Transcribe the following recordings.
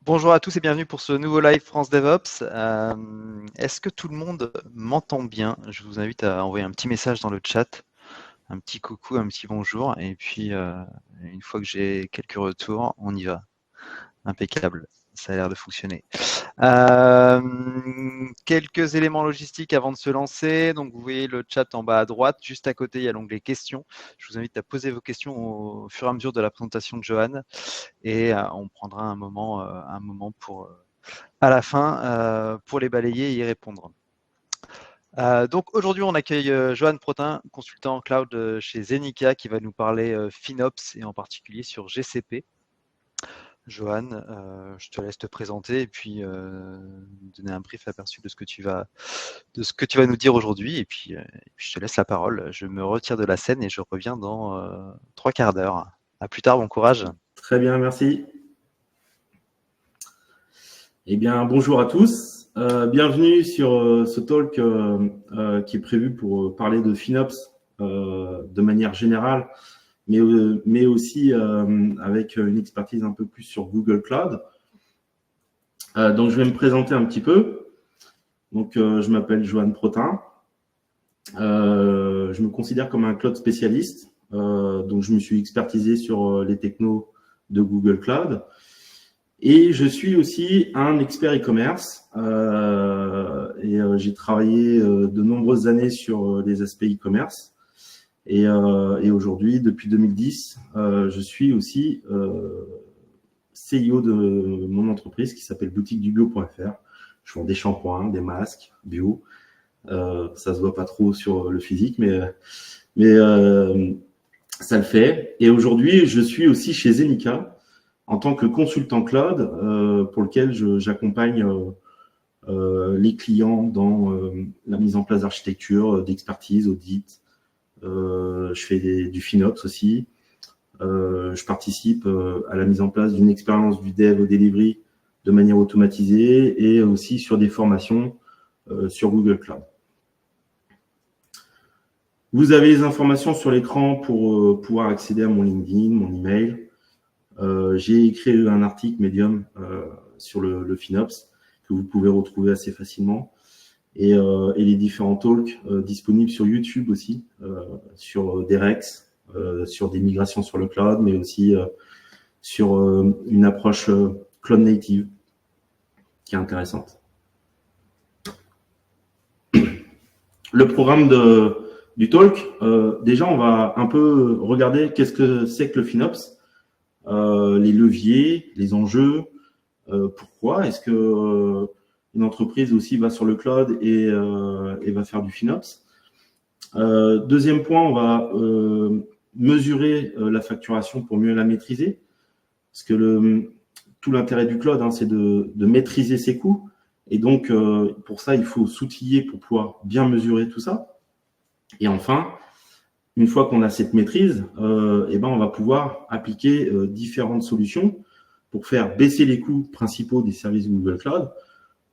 Bonjour à tous et bienvenue pour ce nouveau live France DevOps. Est-ce que tout le monde m'entend bien? Je vous invite à envoyer un petit message dans le chat, un petit coucou, un petit bonjour, et puis une fois que j'ai quelques retours, on y va. Impeccable, ça a l'air de fonctionner. Quelques éléments logistiques avant de se lancer. Donc, vous voyez le chat en bas à droite. Juste à côté, il y a l'onglet questions. Je vous invite à poser vos questions au fur et à mesure de la présentation de Johan. Et on prendra un moment pour, à la fin pour les balayer et y répondre. Donc aujourd'hui, on accueille Johan Protin, consultant cloud chez Zenica, qui va nous parler FinOps et en particulier sur GCP. Johan, je te laisse te présenter et puis donner un brief aperçu de ce que tu vas nous dire aujourd'hui. Et puis, je te laisse la parole. Je me retire de la scène et je reviens dans 3/4 d'heure. À plus tard, bon courage. Très bien, merci. Eh bien, bonjour à tous. Bienvenue sur ce talk qui est prévu pour parler de FinOps de manière générale, mais aussi avec une expertise un peu plus sur Google Cloud. Donc, je vais me présenter un petit peu. Donc, je m'appelle Johan Protin. Je me considère comme un cloud spécialiste. Donc, je me suis expertisé sur les technos de Google Cloud. Et je suis aussi un expert e-commerce et j'ai travaillé de nombreuses années sur les aspects e-commerce. Et aujourd'hui, depuis 2010, je suis aussi CIO de mon entreprise qui s'appelle boutiquedubio.fr. Je vends des shampoings, des masques bio. Ça se voit pas trop sur le physique, mais ça le fait. Et aujourd'hui, je suis aussi chez Zenica en tant que consultant cloud pour lequel j'accompagne les clients dans la mise en place d'architecture, d'expertise, audit. Je fais du FinOps aussi. Je participe à la mise en place d'une expérience du dev au delivery de manière automatisée et aussi sur des formations sur Google Cloud. Vous avez les informations sur l'écran pour pouvoir accéder à mon LinkedIn, mon email. J'ai écrit un article Medium sur le FinOps que vous pouvez retrouver assez facilement et les différents talks disponibles sur YouTube aussi, sur des Rex, sur des migrations sur le cloud, mais aussi sur une approche cloud native qui est intéressante. Le programme du talk, déjà on va un peu regarder qu'est-ce que c'est que le FinOps. Les leviers, les enjeux, pourquoi est-ce que une entreprise aussi va sur le cloud et va faire du FinOps. Deuxième point, on va mesurer la facturation pour mieux la maîtriser, parce que tout l'intérêt du cloud, c'est de maîtriser ses coûts, et donc pour ça, il faut s'outiller pour pouvoir bien mesurer tout ça. Et enfin, une fois qu'on a cette maîtrise, on va pouvoir appliquer différentes solutions pour faire baisser les coûts principaux des services Google Cloud.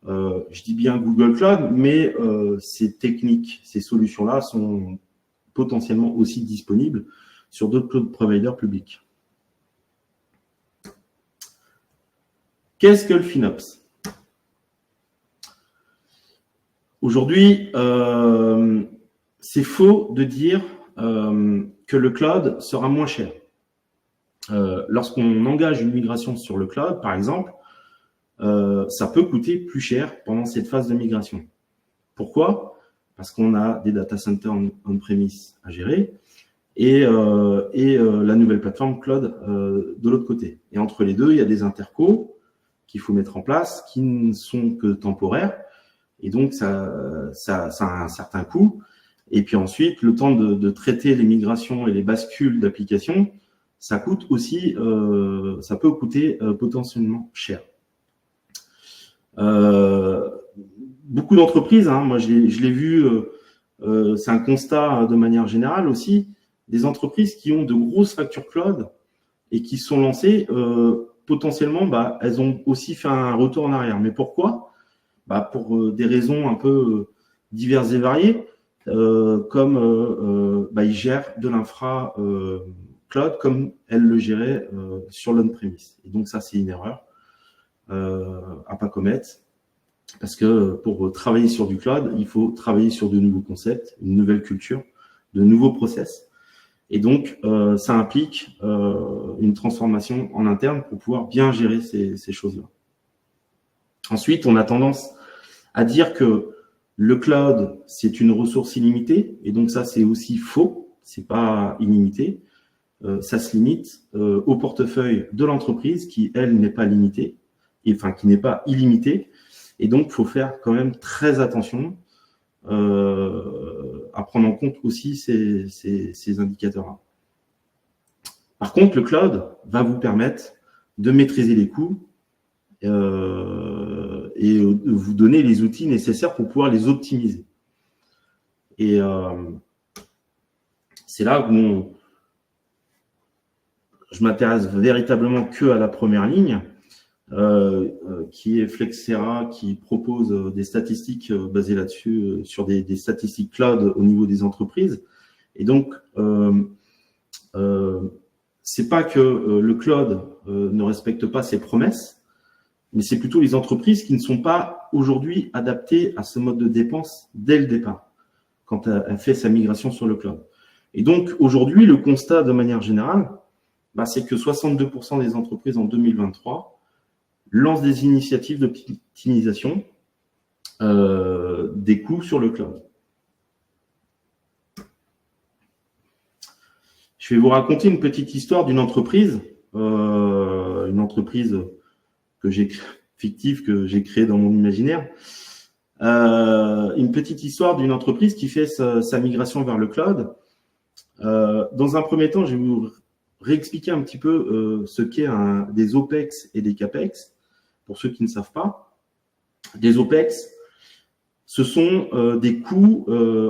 Je dis bien Google Cloud, mais ces techniques, ces solutions-là sont potentiellement aussi disponibles sur d'autres cloud providers publics. Qu'est-ce que le FinOps? Aujourd'hui, c'est faux de dire que le cloud sera moins cher. Lorsqu'on engage une migration sur le cloud, par exemple, ça peut coûter plus cher pendant cette phase de migration. Pourquoi? Parce qu'on a des data centers on-premise à gérer et la nouvelle plateforme cloud de l'autre côté. Et entre les deux, il y a des intercos qu'il faut mettre en place qui ne sont que temporaires. Et donc, ça a un certain coût. Et puis ensuite, le temps de traiter les migrations et les bascules d'applications, ça coûte aussi, ça peut coûter potentiellement cher. Beaucoup d'entreprises, moi je l'ai vu, c'est un constat de manière générale aussi, des entreprises qui ont de grosses factures cloud et qui sont lancées, potentiellement, elles ont aussi fait un retour en arrière. Mais pourquoi? Pour des raisons un peu diverses et variées, comme ils gèrent de l'infra cloud comme elles le géraient sur l'on-premise. Et donc ça, c'est une erreur. à pas commettre. Parce que pour travailler sur du cloud, il faut travailler sur de nouveaux concepts, une nouvelle culture, de nouveaux process. Et donc, ça implique une transformation en interne pour pouvoir bien gérer ces choses-là. Ensuite, on a tendance à dire que le cloud, c'est une ressource illimitée. Et donc, ça, c'est aussi faux. C'est pas illimité. Ça se limite au portefeuille de l'entreprise qui, elle, n'est pas limitée, enfin, qui n'est pas illimitée. Et donc, il faut faire quand même très attention à prendre en compte aussi ces indicateurs-là. Par contre, le cloud va vous permettre de maîtriser les coûts et de vous donner les outils nécessaires pour pouvoir les optimiser. Et c'est là où je m'intéresse véritablement que à la première ligne, qui est Flexera, qui propose des statistiques basées là-dessus, sur des statistiques cloud au niveau des entreprises. Et donc, c'est pas que le cloud ne respecte pas ses promesses, mais c'est plutôt les entreprises qui ne sont pas aujourd'hui adaptées à ce mode de dépense dès le départ, quand elle fait sa migration sur le cloud. Et donc, aujourd'hui, le constat de manière générale, c'est que 62% des entreprises en 2023 lancent des initiatives d'optimisation des coûts sur le cloud. Je vais vous raconter une petite histoire d'une entreprise, une entreprise fictive que j'ai créée dans mon imaginaire. Une petite histoire d'une entreprise qui fait sa migration vers le cloud. Dans un premier temps, je vais vous réexpliquer un petit peu ce qu'est des OPEX et des CAPEX, pour ceux qui ne savent pas. Des OPEX, ce sont des coûts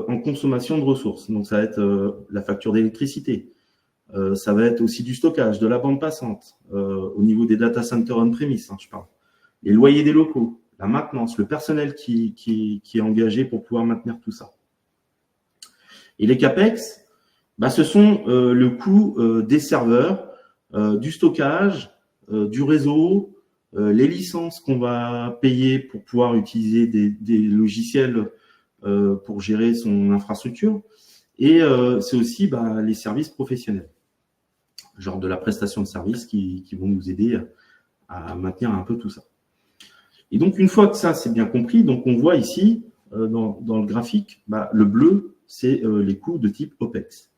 en consommation de ressources. Donc, ça va être la facture d'électricité. Ça va être aussi du stockage, de la bande passante, au niveau des data centers on-premise, je parle. Les loyers des locaux, la maintenance, le personnel qui est engagé pour pouvoir maintenir tout ça. Et les CAPEX, ce sont le coût des serveurs, du stockage, du réseau, les licences qu'on va payer pour pouvoir utiliser des logiciels pour gérer son infrastructure. Et c'est aussi les services professionnels, genre de la prestation de services qui vont nous aider à maintenir un peu tout ça. Et donc, une fois que ça, c'est bien compris, donc on voit ici, dans le graphique, le bleu, c'est les coûts de type OPEX.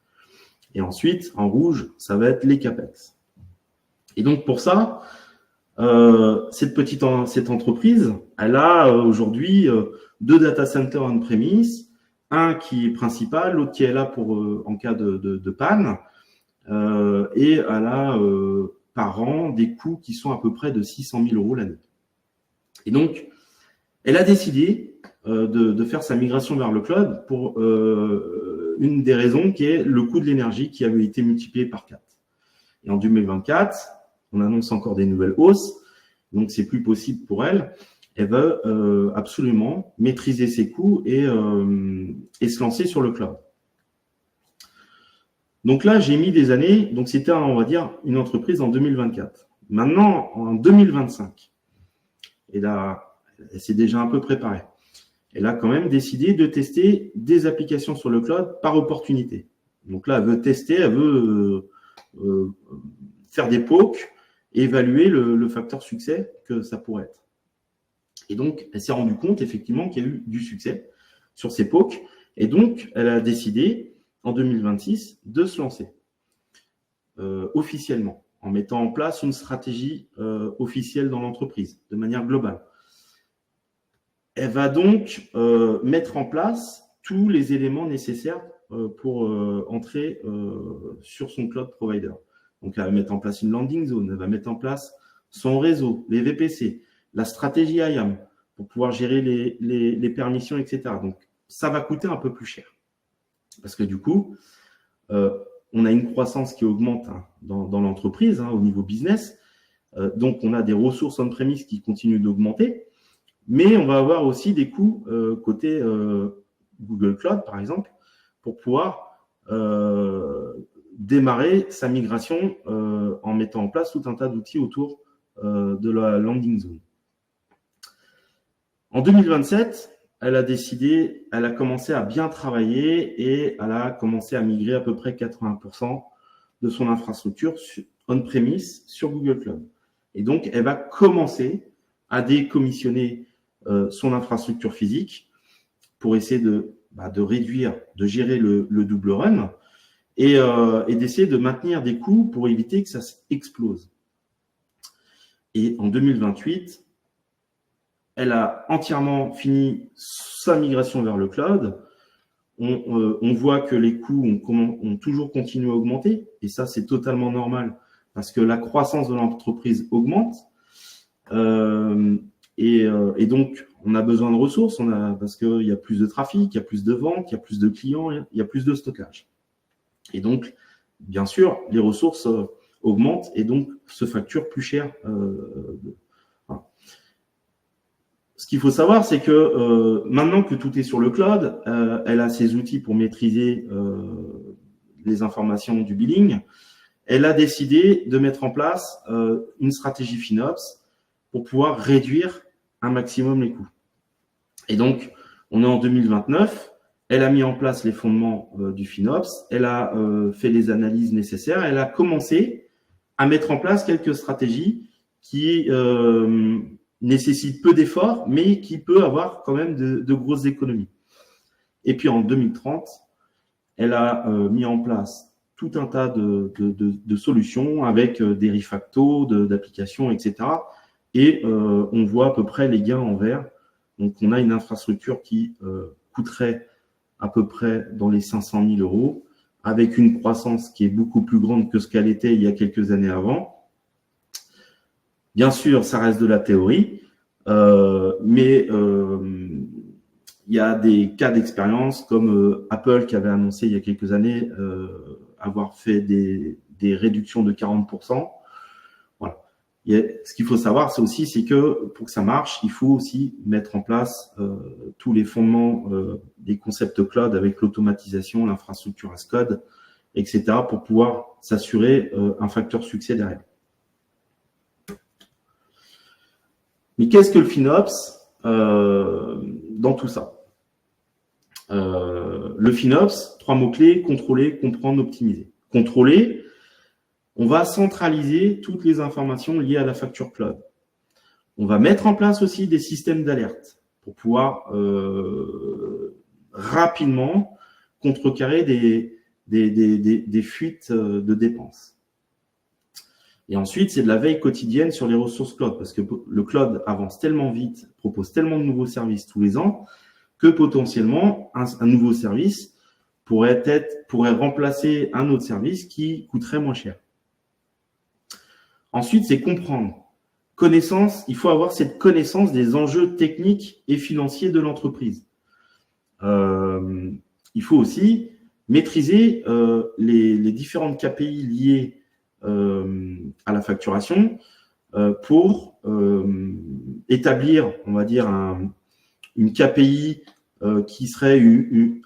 Et ensuite, en rouge, ça va être les CAPEX. Et donc, pour ça, cette entreprise, elle a aujourd'hui 2 data centers on-premise, un qui est principal, l'autre qui est là pour en cas de panne, et elle a par an des coûts qui sont à peu près de 600 000 € l'année. Et donc, elle a décidé de faire sa migration vers le cloud pour une des raisons qui est le coût de l'énergie qui avait été multiplié par 4. Et en 2024, on annonce encore des nouvelles hausses, donc c'est plus possible pour elle. Elle veut absolument maîtriser ses coûts et se lancer sur le cloud. Donc là, j'ai mis des années, donc c'était, on va dire, une entreprise en 2024. Maintenant, en 2025, et là, elle s'est déjà un peu préparée. Elle a quand même décidé de tester des applications sur le cloud par opportunité. Donc là, elle veut tester, elle veut faire des POC et évaluer le facteur succès que ça pourrait être. Et donc, elle s'est rendue compte effectivement qu'il y a eu du succès sur ces POC. Et donc, elle a décidé en 2026 de se lancer officiellement, en mettant en place une stratégie officielle dans l'entreprise, de manière globale. Elle va donc mettre en place tous les éléments nécessaires pour entrer sur son cloud provider. Donc, elle va mettre en place une landing zone, elle va mettre en place son réseau, les VPC, la stratégie IAM pour pouvoir gérer les permissions, etc. Donc, ça va coûter un peu plus cher. Parce que du coup, on a une croissance qui augmente dans l'entreprise, au niveau business. Donc, on a des ressources on-premise qui continuent d'augmenter. Mais on va avoir aussi des coûts côté Google Cloud, par exemple, pour pouvoir démarrer sa migration en mettant en place tout un tas d'outils autour de la landing zone. En 2027, elle a commencé à bien travailler et elle a commencé à migrer à peu près 80% de son infrastructure on-premise sur Google Cloud. Et donc, elle va commencer à décommissionner son infrastructure physique pour essayer de réduire, de gérer le double run et d'essayer de maintenir des coûts pour éviter que ça explose. Et en 2028, elle a entièrement fini sa migration vers le cloud. On voit que les coûts ont toujours continué à augmenter, et ça, c'est totalement normal parce que la croissance de l'entreprise augmente. Et donc, on a besoin de ressources, parce qu'il y a plus de trafic, il y a plus de ventes, il y a plus de clients, il y a plus de stockage. Et donc, bien sûr, les ressources augmentent et donc se facturent plus cher. Voilà. Ce qu'il faut savoir, c'est que maintenant que tout est sur le cloud, elle a ses outils pour maîtriser les informations du billing. Elle a décidé de mettre en place une stratégie FinOps pour pouvoir réduire un maximum les coûts. Et donc, on est en 2029. Elle a mis en place les fondements du FinOps. Elle a fait les analyses nécessaires. Elle a commencé à mettre en place quelques stratégies qui nécessitent peu d'efforts, mais qui peut avoir quand même de grosses économies. Et puis en 2030, elle a mis en place tout un tas de solutions avec des refactos, d'applications, etc. Et on voit à peu près les gains en vert. Donc, on a une infrastructure qui coûterait à peu près dans les 500 000 euros, avec une croissance qui est beaucoup plus grande que ce qu'elle était il y a quelques années avant. Bien sûr, ça reste de la théorie, mais il y a des cas d'expérience comme Apple qui avait annoncé il y a quelques années avoir fait des réductions de 40%. Voilà. Ce qu'il faut savoir, c'est que pour que ça marche, il faut aussi mettre en place tous les fondements des concepts cloud avec l'automatisation, l'infrastructure as code, etc. pour pouvoir s'assurer un facteur succès derrière. Mais qu'est-ce que le FinOps dans tout ça? Le FinOps, 3 mots-clés: contrôler, comprendre, optimiser. Contrôler, on va centraliser toutes les informations liées à la facture cloud. On va mettre en place aussi des systèmes d'alerte pour pouvoir rapidement contrecarrer des fuites de dépenses. Et ensuite, c'est de la veille quotidienne sur les ressources cloud, parce que le cloud avance tellement vite, propose tellement de nouveaux services tous les ans, que potentiellement, un nouveau service pourrait remplacer un autre service qui coûterait moins cher. Ensuite, c'est comprendre. Connaissance, il faut avoir cette connaissance des enjeux techniques et financiers de l'entreprise. Il faut aussi maîtriser les différentes KPI liées à la facturation pour établir, on va dire, une KPI qui serait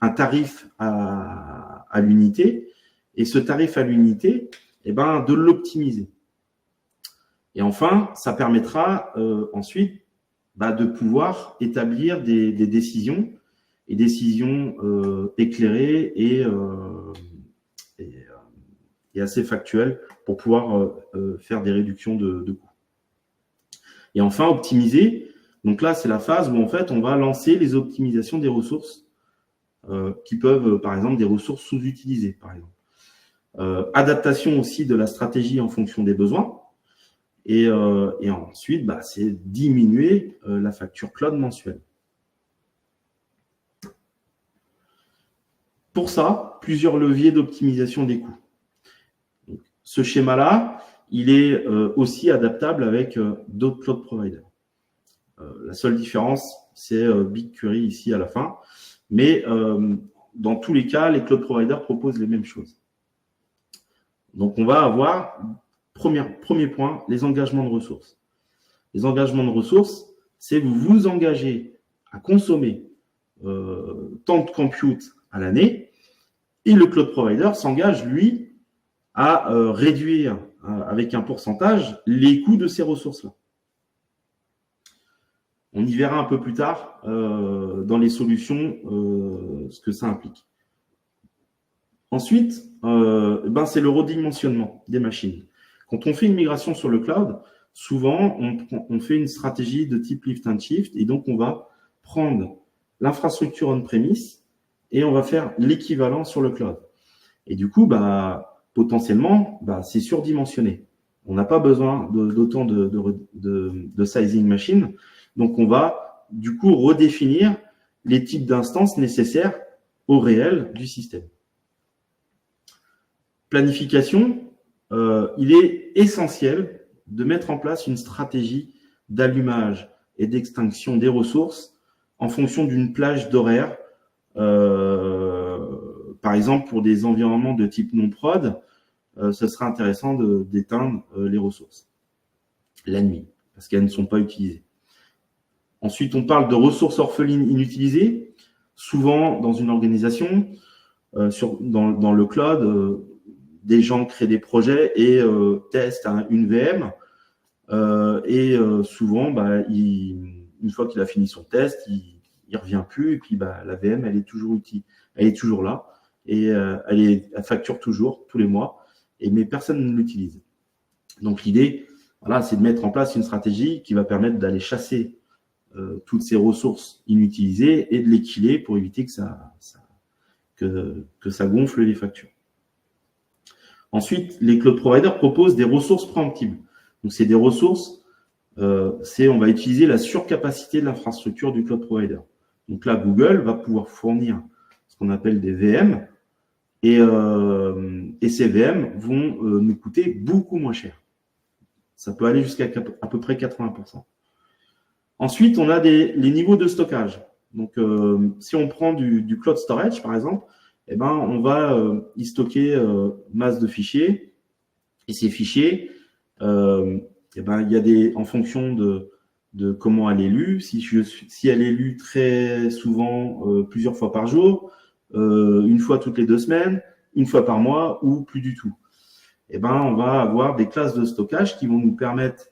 un tarif à l'unité, et ce tarif à l'unité, de l'optimiser. Et enfin, ça permettra ensuite de pouvoir établir des décisions éclairées et assez factuelles pour pouvoir faire des réductions de coûts. Et enfin, optimiser. Donc là, c'est la phase où en fait, on va lancer les optimisations des ressources qui peuvent, par exemple, des ressources sous-utilisées, par exemple. Adaptation aussi de la stratégie en fonction des besoins. Et ensuite, c'est diminuer la facture cloud mensuelle. Pour ça, plusieurs leviers d'optimisation des coûts. Donc, ce schéma-là, il est aussi adaptable avec d'autres cloud providers. La seule différence, c'est BigQuery ici à la fin. Mais dans tous les cas, les cloud providers proposent les mêmes choses. Donc, on va avoir, premier point, les engagements de ressources. Les engagements de ressources, c'est vous vous engagez à consommer tant de compute à l'année, et le cloud provider s'engage, lui, à réduire avec un pourcentage les coûts de ces ressources-là. On y verra un peu plus tard dans les solutions ce que ça implique. Ensuite, c'est le redimensionnement des machines. Quand on fait une migration sur le cloud, souvent, on fait une stratégie de type lift and shift, et donc on va prendre l'infrastructure on-premise et on va faire l'équivalent sur le cloud. Et du coup, potentiellement, c'est surdimensionné. On n'a pas besoin d'autant de sizing machine. Donc, on va du coup redéfinir les types d'instances nécessaires au réel du système. Planification, il est essentiel de mettre en place une stratégie d'allumage et d'extinction des ressources en fonction d'une plage d'horaire. Par exemple, pour des environnements de type non-prod, ce serait intéressant d'éteindre les ressources la nuit, parce qu'elles ne sont pas utilisées. Ensuite, on parle de ressources orphelines inutilisées. Souvent, dans une organisation, dans le cloud, des gens créent des projets et testent une VM. Souvent, une fois qu'il a fini son test, il revient plus. Et puis, la VM, elle est toujours utile. Elle est toujours là. Et elle facture toujours, tous les mois. Mais personne ne l'utilise. Donc, l'idée, c'est de mettre en place une stratégie qui va permettre d'aller chasser toutes ces ressources inutilisées et de les killer pour éviter que ça gonfle les factures. Ensuite, les cloud providers proposent des ressources préemptibles. Donc, c'est des ressources, on va utiliser la surcapacité de l'infrastructure du cloud provider. Donc là, Google va pouvoir fournir ce qu'on appelle des VM et ces VM vont nous coûter beaucoup moins cher. Ça peut aller jusqu'à à peu près 80%. Ensuite, on a les niveaux de stockage. Donc, si on prend du cloud storage, par exemple, on va y stocker masse de fichiers. Et ces fichiers, il y a en fonction de comment elle est lue, si elle est lue très souvent, plusieurs fois par jour, une fois toutes les 2 semaines, une fois par mois ou plus du tout. On va avoir des classes de stockage qui vont nous permettre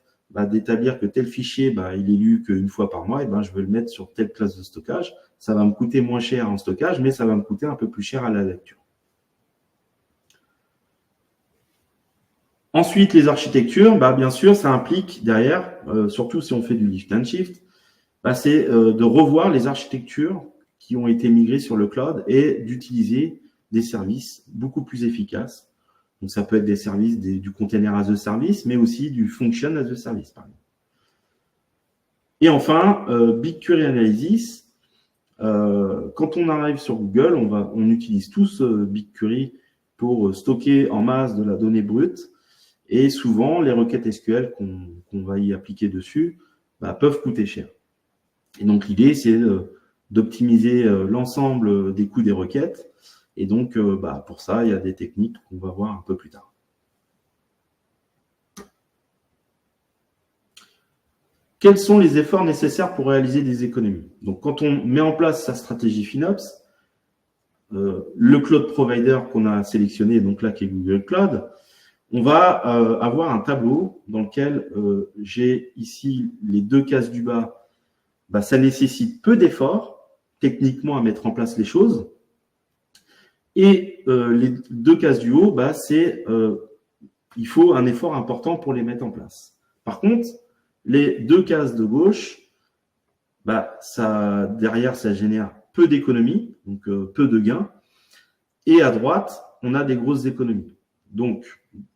d'établir que tel fichier, il est lu qu'une fois par mois, je vais le mettre sur telle classe de stockage. Ça va me coûter moins cher en stockage, mais ça va me coûter un peu plus cher à la lecture. Ensuite, les architectures, bien sûr, ça implique derrière, surtout si on fait du lift and shift, c'est de revoir les architectures qui ont été migrées sur le cloud et d'utiliser des services beaucoup plus efficaces. Donc, ça peut être des services du container as a service, mais aussi du function as a service, par exemple. Et enfin, BigQuery Analysis. Quand on arrive sur Google, on utilise tous BigQuery pour stocker en masse de la donnée brute. Et souvent, les requêtes SQL qu'on va y appliquer dessus peuvent coûter cher. Et donc, l'idée, c'est d'optimiser l'ensemble des coûts des requêtes. Et donc, pour ça, il y a des techniques qu'on va voir un peu plus tard. Quels sont les efforts nécessaires pour réaliser des économies? Donc, quand on met en place sa stratégie FinOps, le cloud provider qu'on a sélectionné, donc là qui est Google Cloud, on va avoir un tableau dans lequel j'ai ici les 2 cases du bas. Ça nécessite peu d'efforts techniquement à mettre en place les choses. Et les 2 cases du haut, il faut un effort important pour les mettre en place. Par contre, les 2 cases de gauche, derrière, ça génère peu d'économies, donc peu de gains. Et à droite, on a des grosses économies. Donc,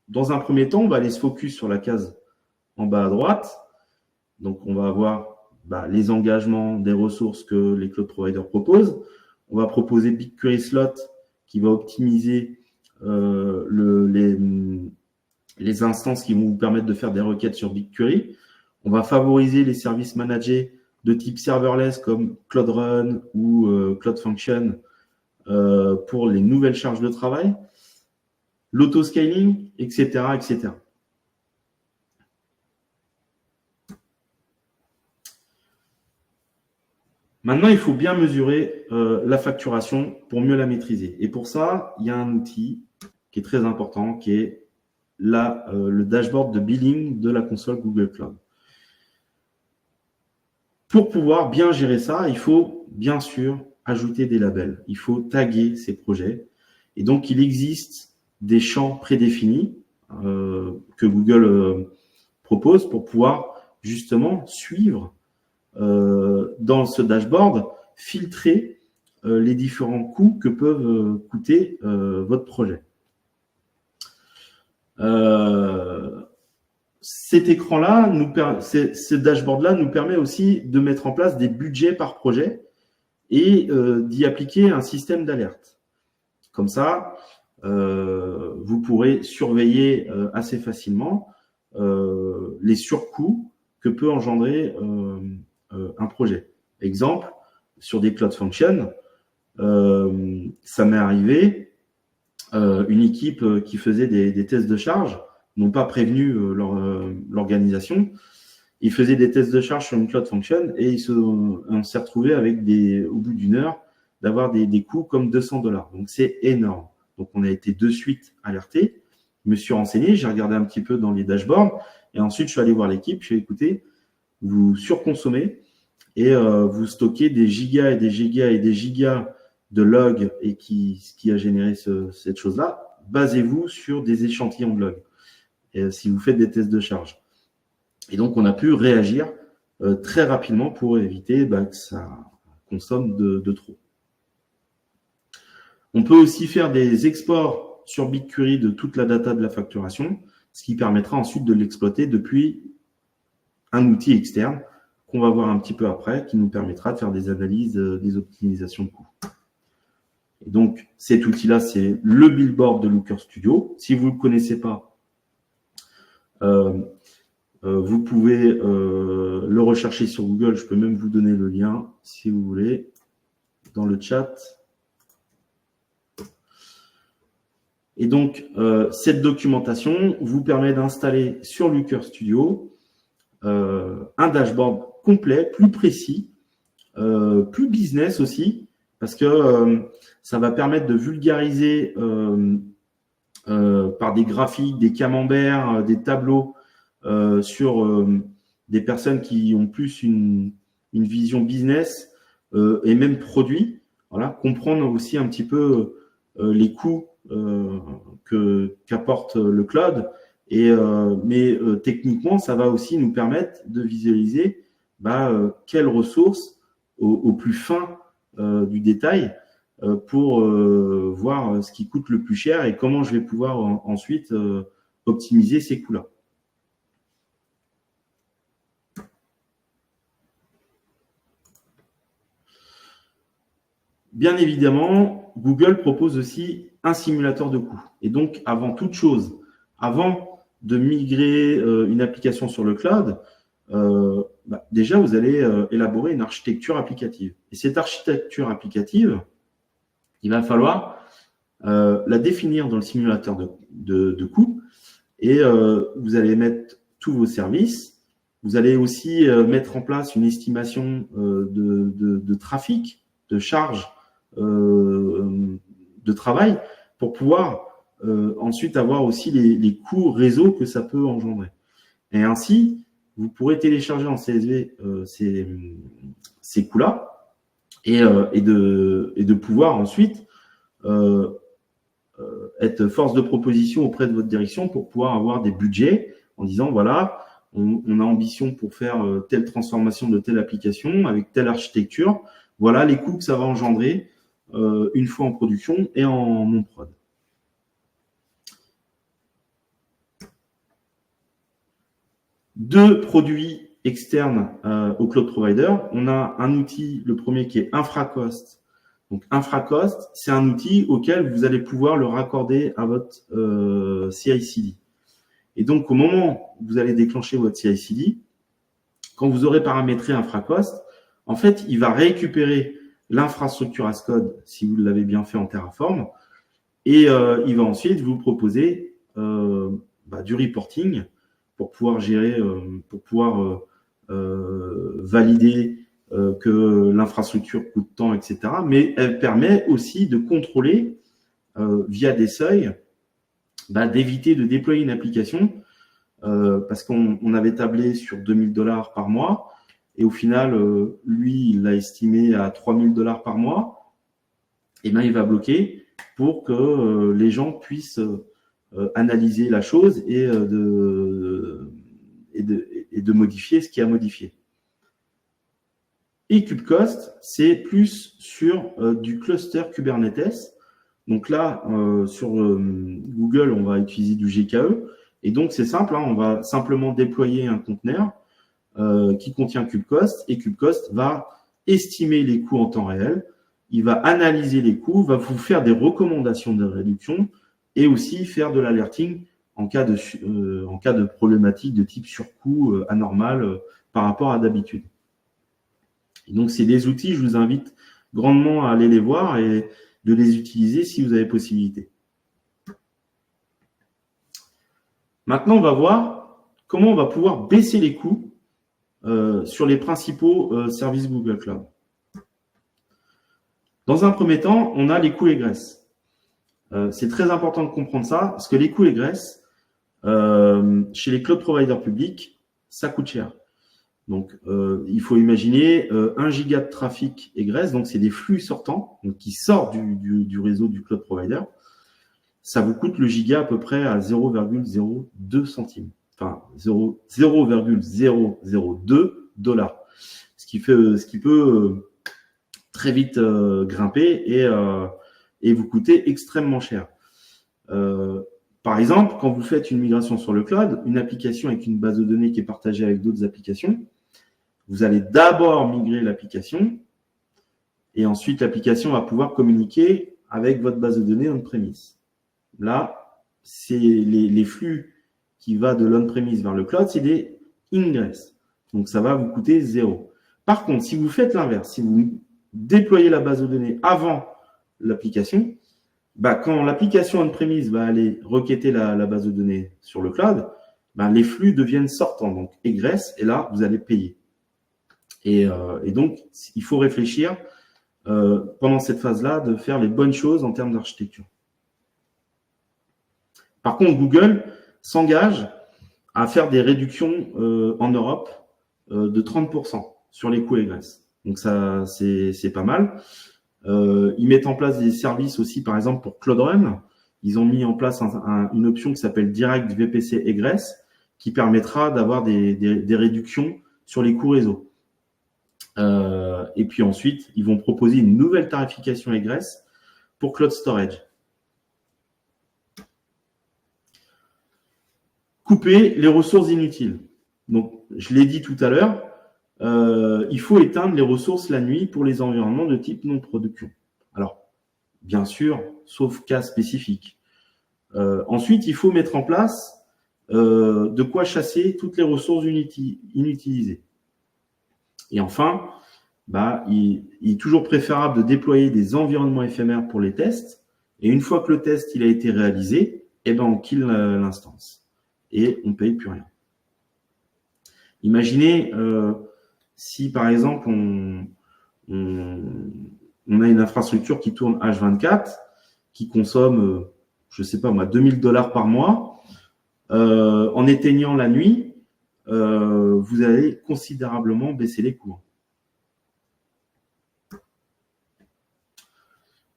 dans un premier temps, on va aller se focus sur la case en bas à droite. Donc, on va avoir les engagements des ressources que les cloud providers proposent. On va proposer BigQuery Slot qui va optimiser les instances qui vont vous permettre de faire des requêtes sur BigQuery. On va favoriser les services managés de type serverless comme Cloud Run ou Cloud Function pour les nouvelles charges de travail, l'autoscaling, etc., etc. Maintenant, il faut bien mesurer la facturation pour mieux la maîtriser. Et pour ça, il y a un outil qui est très important, qui est le dashboard de billing de la console Google Cloud. Pour pouvoir bien gérer ça, il faut bien sûr ajouter des labels. Il faut taguer ces projets. Et donc, il existe des champs prédéfinis que Google propose pour pouvoir justement suivre dans ce dashboard, filtrer les différents coûts que peuvent coûter votre projet. Cet écran-là, ce dashboard-là nous permet aussi de mettre en place des budgets par projet et d'y appliquer un système d'alerte. Comme ça, vous pourrez surveiller assez facilement les surcoûts que peut engendrer un projet. Exemple, sur des Cloud Functions, ça m'est arrivé, une équipe qui faisait des tests de charge n'ont pas prévenu l'organisation. Ils faisaient des tests de charge sur une Cloud Function et on s'est retrouvé avec au bout d'une heure, d'avoir des coûts comme $200. Donc, c'est énorme. Donc, on a été de suite alerté. Je me suis renseigné, j'ai regardé un petit peu dans les dashboards et ensuite, je suis allé voir l'équipe. Je suis écoutez, vous surconsommez et vous stockez des gigas et des gigas et des gigas de logs et ce qui a généré cette chose-là. Basez-vous sur des échantillons de logs si vous faites des tests de charge. Et donc, on a pu réagir très rapidement pour éviter que ça consomme de trop. On peut aussi faire des exports sur BigQuery de toute la data de la facturation, ce qui permettra ensuite de l'exploiter depuis un outil externe qu'on va voir un petit peu après, qui nous permettra de faire des analyses, des optimisations de coûts. Et donc, cet outil-là, c'est le Billboard de Looker Studio. Si vous ne le connaissez pas, vous pouvez le rechercher sur Google. Je peux même vous donner le lien, si vous voulez, dans le chat. Et donc, cette documentation vous permet d'installer sur Looker Studio un dashboard complet, plus précis, plus business aussi, parce que ça va permettre de vulgariser par des graphiques, des camemberts, des tableaux sur des personnes qui ont plus une vision business et même produit. Voilà, comprendre aussi un petit peu les coûts qu'apporte le cloud. Mais techniquement, ça va aussi nous permettre de visualiser quelles ressources au plus fin du détail pour voir ce qui coûte le plus cher et comment je vais pouvoir ensuite optimiser ces coûts-là. Bien évidemment, Google propose aussi un simulateur de coûts. Et donc, avant toute chose, avant de migrer une application sur le cloud, déjà, vous allez élaborer une architecture applicative. Et cette architecture applicative, il va falloir la définir dans le simulateur de coûts et vous allez mettre tous vos services. Vous allez aussi mettre en place une estimation de trafic, de charge, de travail pour pouvoir ensuite avoir aussi les coûts réseau que ça peut engendrer. Et ainsi, vous pourrez télécharger en CSV ces coûts-là et de pouvoir ensuite être force de proposition auprès de votre direction pour pouvoir avoir des budgets en disant voilà, on a ambition pour faire telle transformation de telle application avec telle architecture. Voilà les coûts que ça va engendrer une fois en production et en non-prod. Deux produits externes au cloud provider. On a un outil, le premier qui est InfraCost. Donc InfraCost, c'est un outil auquel vous allez pouvoir le raccorder à votre CI/CD. Et donc au moment où vous allez déclencher votre CI/CD, quand vous aurez paramétré InfraCost, en fait, il va récupérer l'infrastructure as code si vous l'avez bien fait en Terraform et il va ensuite vous proposer du reporting pour pouvoir gérer, valider que l'infrastructure coûte tant, etc. Mais elle permet aussi de contrôler via des seuils, d'éviter de déployer une application parce qu'on avait tablé sur $2000 par mois. et au final, lui, il l'a estimé à 3000 $ par mois, et bien, il va bloquer pour que les gens puissent analyser la chose et de modifier ce qui a modifié. Et KubeCost, c'est plus sur du cluster Kubernetes. Donc là, sur Google, on va utiliser du GKE. Et donc, c'est simple, hein, on va simplement déployer un conteneur qui contient KubeCost. Et KubeCost va estimer les coûts en temps réel. Il va analyser les coûts, va vous faire des recommandations de réduction et aussi faire de l'alerting en cas de problématique de type surcoût anormal par rapport à d'habitude. Et donc, c'est des outils, je vous invite grandement à aller les voir et de les utiliser si vous avez possibilité. Maintenant, on va voir comment on va pouvoir baisser les coûts sur les principaux services Google Cloud. Dans un premier temps, on a les coûts égresses. C'est très important de comprendre ça, parce que les coûts égresses, chez les cloud providers publics, ça coûte cher. Donc, il faut imaginer 1 giga de trafic égresse, donc c'est des flux sortants, donc qui sortent du réseau du cloud provider. Ça vous coûte le giga à peu près à 0,02 centimes, enfin 0,002 $, ce qui peut très vite grimper et vous coûter extrêmement cher. Par exemple, quand vous faites une migration sur le cloud, une application avec une base de données qui est partagée avec d'autres applications, vous allez d'abord migrer l'application et ensuite l'application va pouvoir communiquer avec votre base de données on-premise. Là, c'est les flux qui vont de l'on-premise vers le cloud, c'est des ingress. Donc, ça va vous coûter 0. Par contre, si vous faites l'inverse, si vous déployez la base de données avant l'application, quand l'application on-premise va aller requêter la base de données sur le cloud, les flux deviennent sortants, donc égresse, et là, vous allez payer. Et donc, il faut réfléchir pendant cette phase-là de faire les bonnes choses en termes d'architecture. Par contre, Google s'engage à faire des réductions en Europe de 30% sur les coûts égresses. Donc ça, c'est pas mal. Ils mettent en place des services aussi, par exemple pour Cloud Run. Ils ont mis en place une option qui s'appelle Direct VPC Egress, qui permettra d'avoir des réductions sur les coûts réseau. Et puis ensuite, ils vont proposer une nouvelle tarification Egress pour Cloud Storage. Couper les ressources inutiles. Donc, je l'ai dit tout à l'heure, il faut éteindre les ressources la nuit pour les environnements de type non-production. Alors, bien sûr, sauf cas spécifique. Ensuite, il faut mettre en place de quoi chasser toutes les ressources inutilisées. Et enfin, il est toujours préférable de déployer des environnements éphémères pour les tests. Et une fois que le test il a été réalisé, on kill l'instance. Et on ne paye plus rien. Imaginez si, par exemple, on a une infrastructure qui tourne H24, qui consomme, je ne sais pas moi, 2000 $ par mois. En éteignant la nuit, vous allez considérablement baisser les coûts.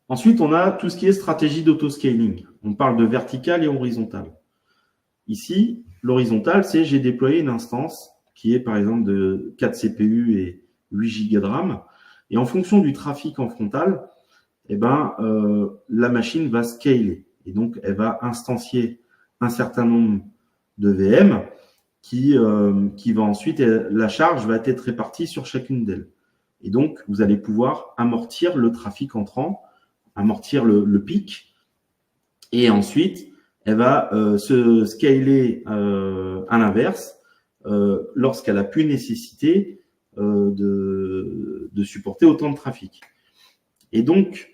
Ensuite, on a tout ce qui est stratégie d'autoscaling. On parle de vertical et horizontal. Ici, l'horizontal, c'est j'ai déployé une instance qui est par exemple de 4 CPU et 8 Go de RAM. Et en fonction du trafic en frontal, la machine va scaler. Et donc, elle va instancier un certain nombre de VM qui va ensuite, la charge va être répartie sur chacune d'elles. Et donc, vous allez pouvoir amortir le trafic entrant, amortir le pic. Et ensuite, elle va se scaler à l'inverse lorsqu'elle a plus nécessité de supporter autant de trafic. Et donc,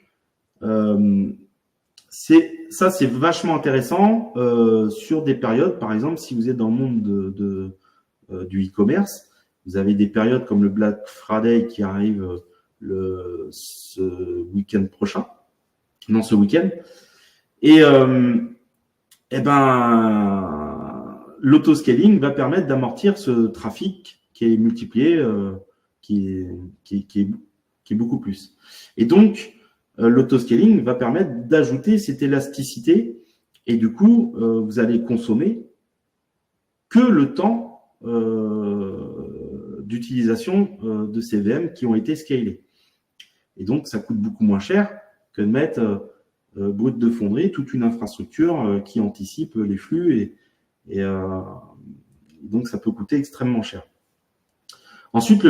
c'est vachement intéressant sur des périodes, par exemple, si vous êtes dans le monde du e-commerce, vous avez des périodes comme le Black Friday qui arrive ce week-end prochain, non ce week-end, et l'autoscaling va permettre d'amortir ce trafic qui est multiplié qui est beaucoup plus. Et donc, l'autoscaling va permettre d'ajouter cette élasticité et du coup, vous allez consommer que le temps d'utilisation de ces VM qui ont été scalés. Et donc, ça coûte beaucoup moins cher que de mettre brut de fonderie toute une infrastructure qui anticipe les flux et donc ça peut coûter extrêmement cher. Ensuite,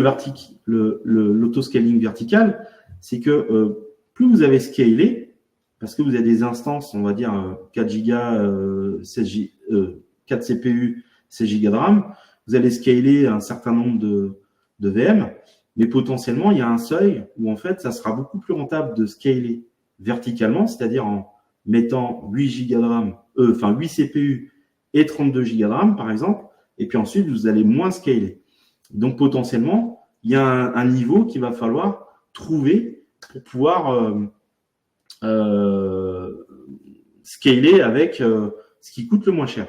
l'autoscaling vertical, c'est que plus vous avez scalé, parce que vous avez des instances, on va dire 4 Go, 4 CPU, 16 Go de RAM, vous allez scaler un certain nombre de VM, mais potentiellement, il y a un seuil où en fait, ça sera beaucoup plus rentable de scaler verticalement, c'est-à-dire en mettant 8 Go de RAM, 8 CPU et 32 Go de RAM, par exemple, et puis ensuite, vous allez moins scaler. Donc, potentiellement, il y a un niveau qu'il va falloir trouver pour pouvoir scaler avec ce qui coûte le moins cher.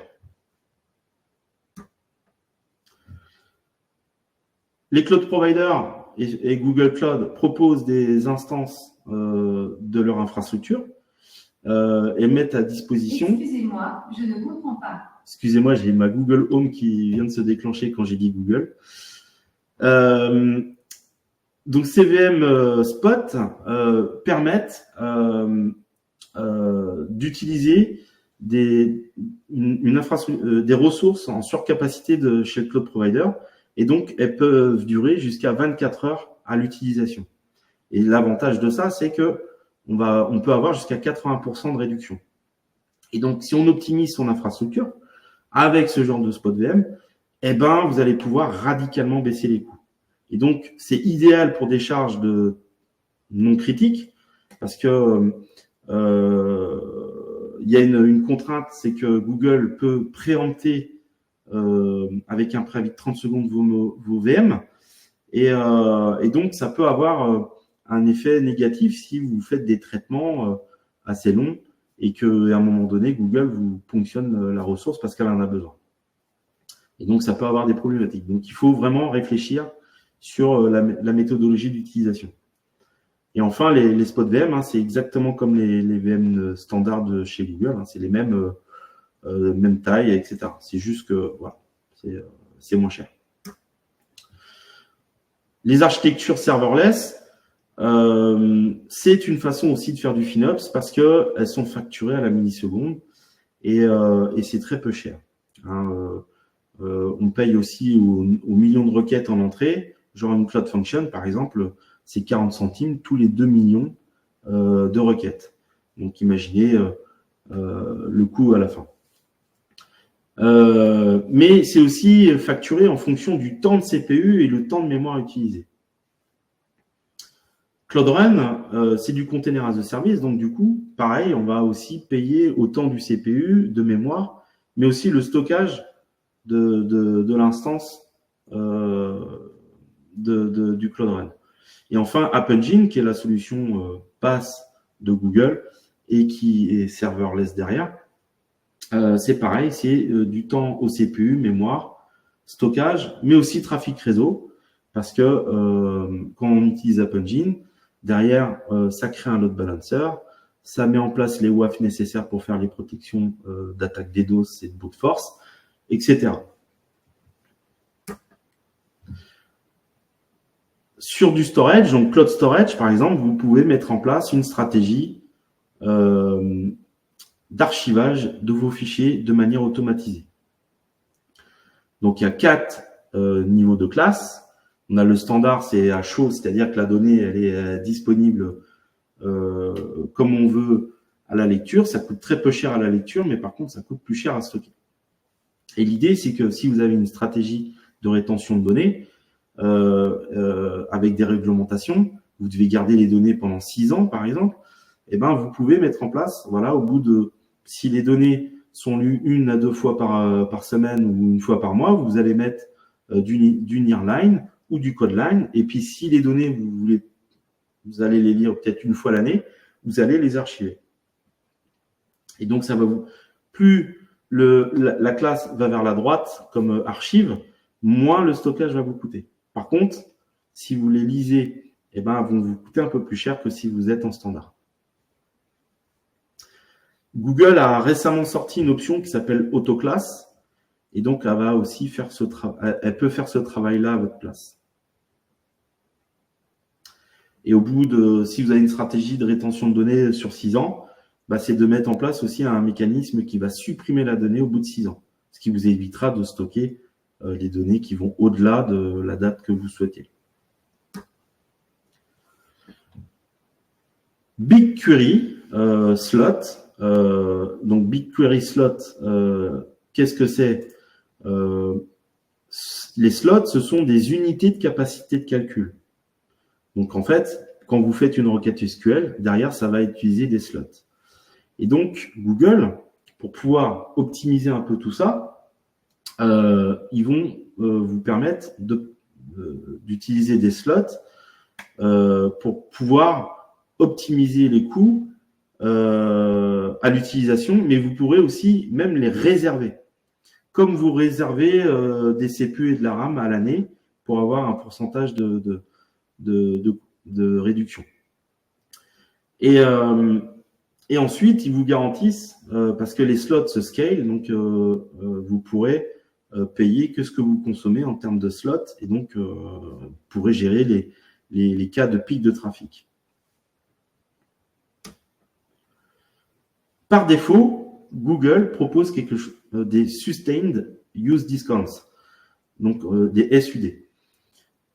Les cloud providers et Google Cloud proposent des instances de leur infrastructure et mettent à disposition… Excusez-moi, je ne comprends pas. Excusez-moi, j'ai ma Google Home qui vient de se déclencher quand j'ai dit Google. Donc, CVM Spot permettent d'utiliser des ressources en surcapacité chez le cloud provider et donc elles peuvent durer jusqu'à 24 heures à l'utilisation. Et l'avantage de ça, c'est que on peut avoir jusqu'à 80% de réduction. Et donc, si on optimise son infrastructure avec ce genre de spot VM, eh ben, vous allez pouvoir radicalement baisser les coûts. Et donc, c'est idéal pour des charges non critiques parce que il y a une contrainte, c'est que Google peut préempter avec un préavis de 30 secondes vos VM et donc ça peut avoir un effet négatif si vous faites des traitements assez longs et qu'à un moment donné, Google vous ponctionne la ressource parce qu'elle en a besoin. Et donc, ça peut avoir des problématiques. Donc, il faut vraiment réfléchir sur la méthodologie d'utilisation. Et enfin, les spots VM, c'est exactement comme les VM standards de chez Google. C'est les mêmes tailles, etc. C'est juste que voilà, c'est moins cher. Les architectures serverless, c'est une façon aussi de faire du FinOps parce qu'elles sont facturées à la milliseconde et c'est très peu cher. On paye aussi aux millions de requêtes en entrée, genre une Cloud Function, par exemple, c'est 40 centimes tous les 2 millions de requêtes. Donc, imaginez le coût à la fin. Mais c'est aussi facturé en fonction du temps de CPU et le temps de mémoire utilisé. Cloud Run, c'est du container as a service, donc du coup, pareil, on va aussi payer autant du CPU, de mémoire, mais aussi le stockage de l'instance du Cloud Run. Et enfin, App Engine, qui est la solution PaaS de Google et qui est serverless derrière, c'est pareil, c'est du temps au CPU, mémoire, stockage, mais aussi trafic réseau, parce que quand on utilise App Engine, derrière, ça crée un load balancer, ça met en place les WAF nécessaires pour faire les protections d'attaque DDoS et de brute force, etc. Sur du storage, donc Cloud Storage, par exemple, vous pouvez mettre en place une stratégie d'archivage de vos fichiers de manière automatisée. Donc, il y a 4 niveaux de classe. On a le standard, c'est à chaud, c'est-à-dire que la donnée, elle est disponible comme on veut à la lecture. Ça coûte très peu cher à la lecture, mais par contre, ça coûte plus cher à stocker. Et l'idée, c'est que si vous avez une stratégie de rétention de données, avec des réglementations, vous devez garder les données pendant 6 ans, par exemple, et ben, vous pouvez mettre en place, voilà, au bout de, si les données sont lues 1 à 2 fois par semaine ou 1 fois par mois, vous allez mettre du nearline ou du codeline, et puis si les données, vous allez les lire peut-être 1 fois l'année, vous allez les archiver. Et donc, ça va plus la classe va vers la droite comme archive, moins le stockage va vous coûter. Par contre, si vous les lisez, vont vous coûter un peu plus cher que si vous êtes en standard. Google a récemment sorti une option qui s'appelle Autoclass, et donc elle va aussi faire elle peut faire ce travail-là à votre place. Et au bout de, si vous avez une stratégie de rétention de données sur 6 ans, c'est de mettre en place aussi un mécanisme qui va supprimer la donnée au bout de 6 ans, ce qui vous évitera de stocker les données qui vont au-delà de la date que vous souhaitez. BigQuery Slot. Donc BigQuery Slot, qu'est-ce que c'est? Les slots, ce sont des unités de capacité de calcul. Donc en fait, quand vous faites une requête SQL, derrière, ça va utiliser des slots. Et donc Google, pour pouvoir optimiser un peu tout ça, ils vont vous permettre d'utiliser des slots pour pouvoir optimiser les coûts à l'utilisation, mais vous pourrez aussi même les réserver. Comme vous réservez des CPU et de la RAM à l'année pour avoir un pourcentage de réduction. Et ensuite, ils vous garantissent, parce que les slots se scale, donc vous pourrez payer que ce que vous consommez en termes de slots, et donc vous pourrez gérer les cas de pic de trafic. Par défaut, Google propose des Sustained Use Discounts, donc des SUD.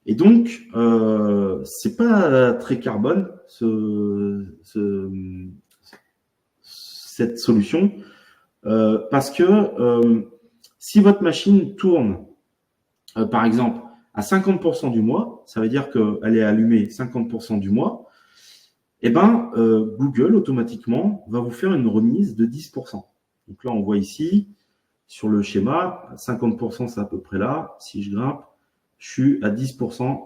Et donc, c'est pas très carbone cette solution, parce que si votre machine tourne, par exemple, à 50% du mois, ça veut dire qu'elle est allumée 50% du mois, Google, automatiquement, va vous faire une remise de 10%. Donc là, on voit ici, sur le schéma, 50%, c'est à peu près là. Si je grimpe, je suis à 10%.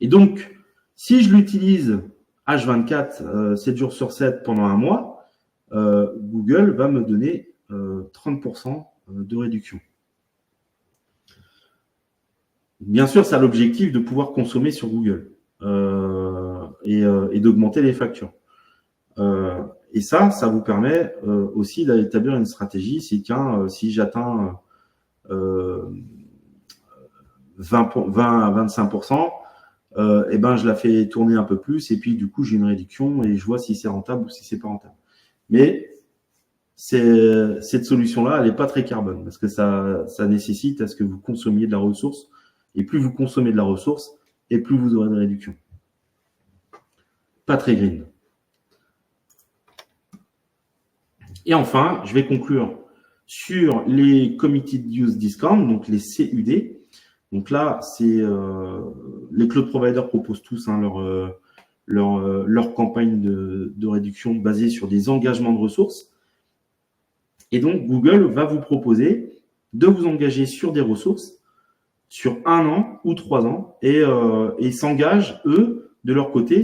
Et donc, si je l'utilise H24, 7 jours sur 7 pendant un mois, Google va me donner 30% de réduction. Bien sûr, ça a l'objectif de pouvoir consommer sur Google. Et d'augmenter les factures. Et ça vous permet aussi d'établir une stratégie. Si j'atteins 20 à 25%, je la fais tourner un peu plus, et puis du coup j'ai une réduction et je vois si c'est rentable ou si c'est pas rentable. Mais cette solution-là, elle n'est pas très carbone, parce que ça nécessite à ce que vous consommiez de la ressource, et plus vous consommez de la ressource, et plus vous aurez de réduction. Pas très green. Et enfin, je vais conclure sur les Committed Use Discount, donc les CUD. Donc là, c'est les cloud providers proposent tous leur campagne de réduction basée sur des engagements de ressources. Et donc, Google va vous proposer de vous engager sur des ressources sur 1 an ou 3 ans, et s'engagent, eux, de leur côté,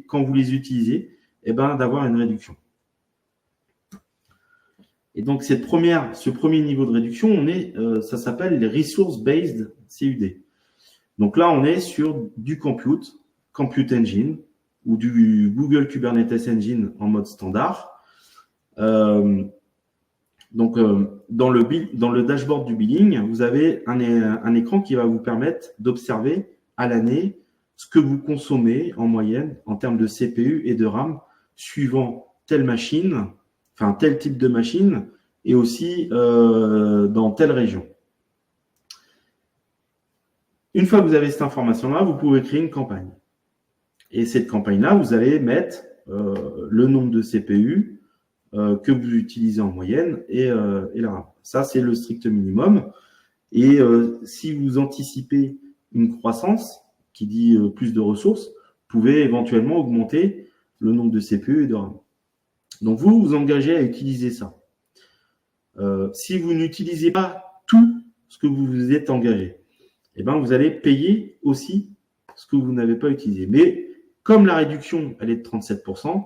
quand vous les utilisez, d'avoir une réduction. Et donc, ce premier niveau de réduction, ça s'appelle les Resource-Based CUD. Donc là, on est sur du Compute Engine, ou du Google Kubernetes Engine en mode standard. Donc, dans le dashboard du billing, vous avez un écran qui va vous permettre d'observer à l'année ce que vous consommez en moyenne en termes de CPU et de RAM suivant telle machine, enfin tel type de machine, et aussi dans telle région. Une fois que vous avez cette information-là, vous pouvez créer une campagne. Et cette campagne-là, vous allez mettre le nombre de CPU que vous utilisez en moyenne et la RAM. Ça, c'est le strict minimum. Et si vous anticipez une croissance, qui dit plus de ressources, vous pouvez éventuellement augmenter le nombre de CPU et de RAM. Donc, vous vous engagez à utiliser ça. Si vous n'utilisez pas tout ce que vous vous êtes engagé, vous allez payer aussi ce que vous n'avez pas utilisé. Mais comme la réduction, elle est de 37%,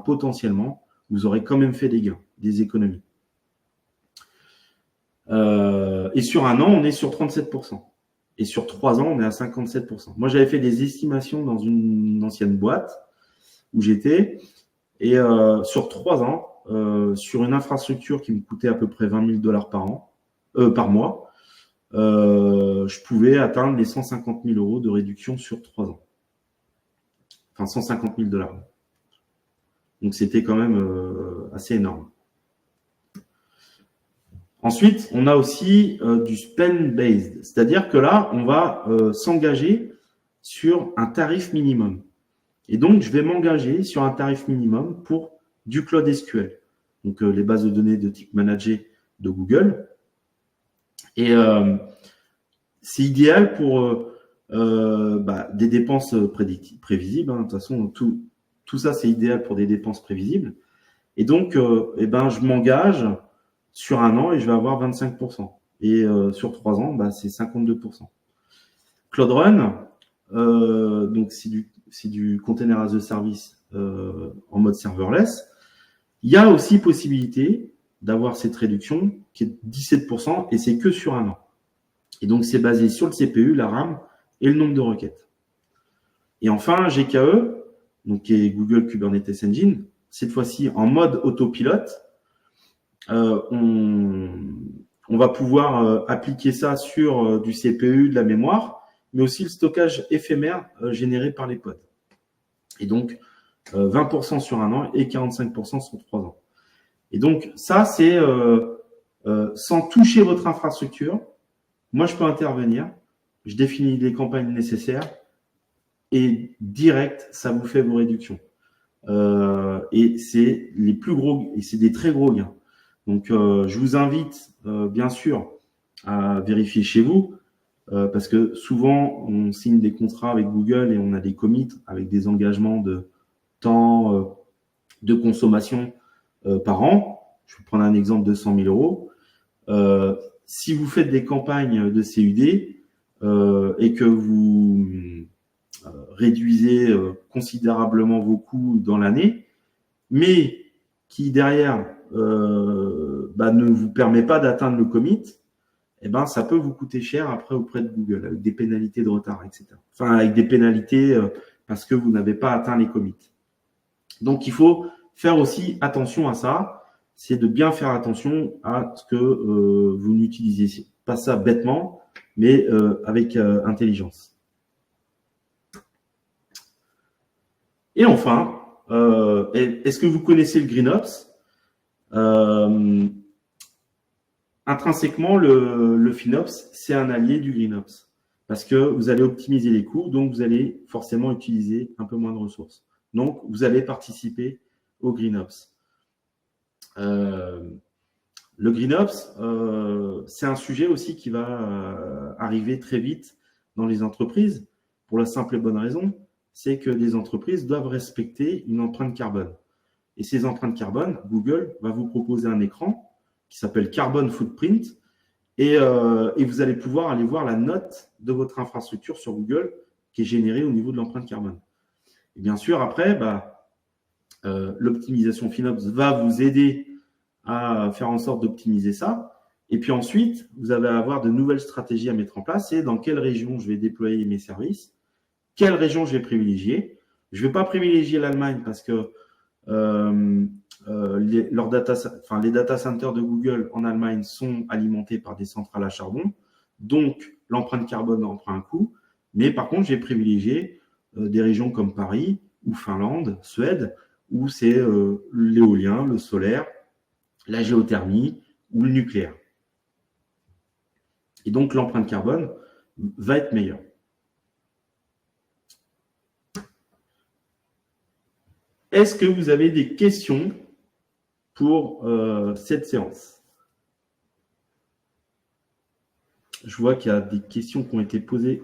potentiellement, vous aurez quand même fait des gains, des économies. Et sur 1 an, on est sur 37%. Et sur 3 ans, on est à 57%. Moi, j'avais fait des estimations dans une ancienne boîte où j'étais. Et sur 3 ans, sur une infrastructure qui me coûtait à peu près 20 000 $ par mois, je pouvais atteindre les 150 000 € de réduction sur 3 ans. Enfin, 150 000 $. Donc, c'était quand même assez énorme. Ensuite, on a aussi du spend-based, c'est-à-dire que là, on va s'engager sur un tarif minimum. Et donc, je vais m'engager sur un tarif minimum pour du Cloud SQL, donc les bases de données de type managé de Google. Et c'est idéal pour des dépenses prévisibles. De toute façon, tout ça, c'est idéal pour des dépenses prévisibles. Et donc, je m'engage sur 1 an et je vais avoir 25%. Et sur 3 ans, c'est 52%. Cloud Run, donc c'est du container as a service en mode serverless. Il y a aussi possibilité d'avoir cette réduction qui est 17% et c'est que sur 1 an. Et donc, c'est basé sur le CPU, la RAM et le nombre de requêtes. Et enfin, GKE, donc qui est Google Kubernetes Engine, cette fois-ci en mode autopilote. On va pouvoir appliquer ça sur du CPU, de la mémoire, mais aussi le stockage éphémère généré par les pods. Et donc, 20% sur 1 an et 45% sur 3 ans. Et donc, ça, c'est sans toucher votre infrastructure. Moi, je peux intervenir. Je définis les campagnes nécessaires et direct, ça vous fait vos réductions. Et c'est les plus gros, et c'est des très gros gains. Donc, je vous invite, bien sûr, à vérifier chez vous, parce que souvent, on signe des contrats avec Google et on a des commits avec des engagements de temps de consommation par an. Je vais prendre un exemple de 100 000 €. Si vous faites des campagnes de CUD et que vous réduisez considérablement vos coûts dans l'année, mais qui derrière ne vous permet pas d'atteindre le commit, ça peut vous coûter cher après auprès de Google, avec des pénalités de retard, etc. Enfin, avec des pénalités parce que vous n'avez pas atteint les commits. Donc, il faut faire aussi attention à ça. C'est de bien faire attention à ce que vous n'utilisiez pas ça bêtement, mais avec intelligence. Et enfin, est-ce que vous connaissez le GreenOps? Intrinsèquement, le FinOps, c'est un allié du GreenOps parce que vous allez optimiser les coûts, donc vous allez forcément utiliser un peu moins de ressources. Donc, vous allez participer au GreenOps. Le GreenOps, c'est un sujet aussi qui va arriver très vite dans les entreprises pour la simple et bonne raison, c'est que les entreprises doivent respecter une empreinte carbone. Et ces empreintes carbone, Google va vous proposer un écran qui s'appelle Carbon Footprint et vous allez pouvoir aller voir la note de votre infrastructure sur Google qui est générée au niveau de l'empreinte carbone. Et bien sûr, après, l'optimisation FinOps va vous aider à faire en sorte d'optimiser ça. Et puis ensuite, vous allez avoir de nouvelles stratégies à mettre en place et dans quelle région je vais déployer mes services, quelle région je vais privilégier. Je ne vais pas privilégier l'Allemagne parce que les data centers de Google en Allemagne sont alimentés par des centrales à charbon. Donc, l'empreinte carbone en prend un coup. Mais par contre, j'ai privilégié des régions comme Paris ou Finlande, Suède, où c'est l'éolien, le solaire, la géothermie ou le nucléaire. Et donc, l'empreinte carbone va être meilleure. Est-ce que vous avez des questions pour cette séance? Je vois qu'il y a des questions qui ont été posées.